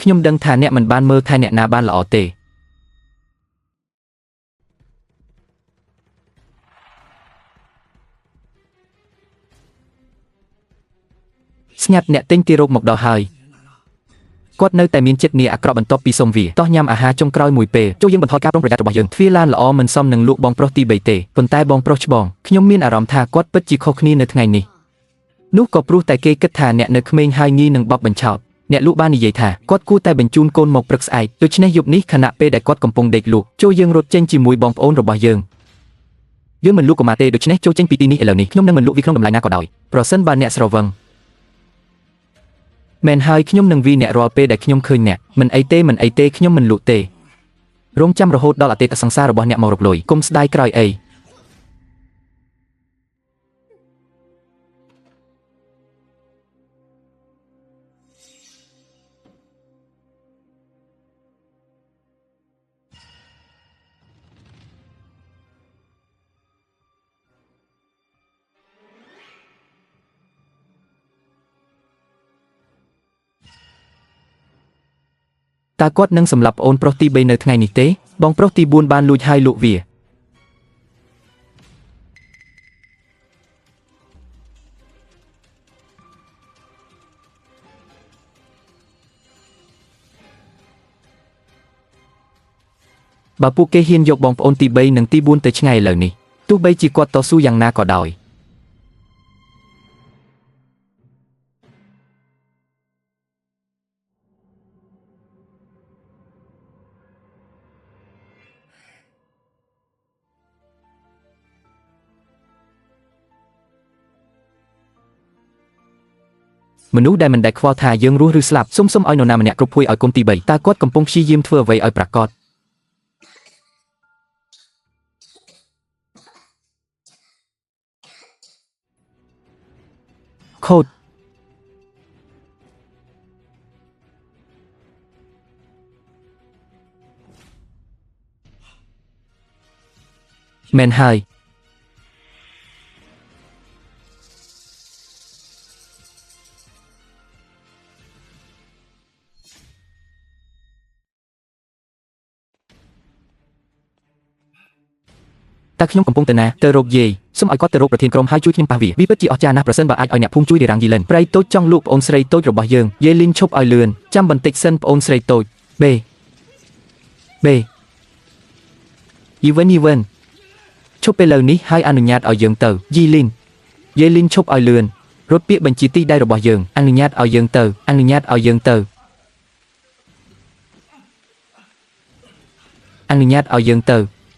ខ្ញុំដឹងថាអ្នកមិនបានមើលថែអ្នកណាបានល្អទេស្ងាត់អ្នកទិញទីរោគមកដល់ហើយគាត់នៅតែមានចិត្តនីអាក្រក់បន្ទាប់ពីសុំវាតោះញ៉ាំអាហារចុងក្រោយមួយពេលចូលយើងបន្ថយការប្រុងប្រយ័ត្នរបស់យើងទ្វារឡានល្អមិនសមនឹងលក់បងប្រុសទី3ទេប៉ុន្តែបងប្រុសច្បងខ្ញុំមានអារម្មណ៍ថាគាត់ពិតជាខុសគ្នានៅថ្ងៃនេះនោះក៏ព្រោះតែគេគិតថាអ្នកនៅក្មេងហើយងាយនឹងបបបញ្ឆោតអ្នកលក់បាននិយាយថាគាត់គួរតែបញ្ជូនកូនមកព្រឹកស្អែកដូច្នេះយប់នេះខណៈពេលដែលគាត់កំពុងដេកលក់ចូលយើងរត់ចេញជាមួយបងប្អូនរបស់យើងមិនលក់កុមារទេដូច្នេះចូលចេញពីទីនេះឥឡូវនេះខ្ញុំនឹងមិនលក់វាក្នុងតម្លៃណាក៏ដោយប្រសិនបើអ្នកស្រវឹងមែនហើយខ្ញុំនឹងវាអ្នករាល់ពេលដែលខ្ញុំឃើញអ្នកមិនអីទេខ្ញុំមិនលក់ទេរងចាំរហូតដល់អតីតសង្សាររបស់អ្នកមករកលុយកុំស្ដាយក្រោយអីតើគាត់នឹងសម្លាប់ប្អូនប្រុសទី3នៅថ្ងៃនេះទេបងប្រុសទី4បានលួចហើយលក់វាបើពួកគេហ៊ានយកបងប្អូនទី3និងទី4ទៅឆ្ងាយឥឡូវនេះទោះបីជាគាត់តស៊ូយ៉ាងណាក៏ដោយមនុស្សដែលមិនដែលខ្វល់ថាយើងរស់ឬស្លាប់សុំឲ្យនរណាម្នាក់គ្រប់ភួយឲ្យកុំទី3តើគាត់កំពុងព្យាយាមធ្វើអ្វីឲ្យប្រាកដខូចមែនហើយតើខ្ញុំកំពុងទៅណាទៅរកយាយសូមឲ្យគាត់ទៅរកប្រធានក្រុមហើយជួយខ្ញុំប៉ះវាពិតជាអស្ចារ្យណាស់ប្រសិនបើអាចឲ្យអ្នកភូមិជួយរារាំងយីលិនប្រៃតូចចង់លក់ប្អូនស្រីតូចរបស់យើងយាយលីនឈប់ឲ្យលឿនចាំបន្តិចសិនប្អូនស្រីតូចបេយីវិនឈប់ពេលឥឡូវនេះហើយអនុញ្ញាតឲ្យយើងទៅយាយលីនឈប់ឲ្យលឿនរត់ពាក្យបញ្ជាទីដៃរបស់យើងអនុញ្ញាតឲ្យយើងទៅអនុញ្ញាតឲ្យយើងទៅ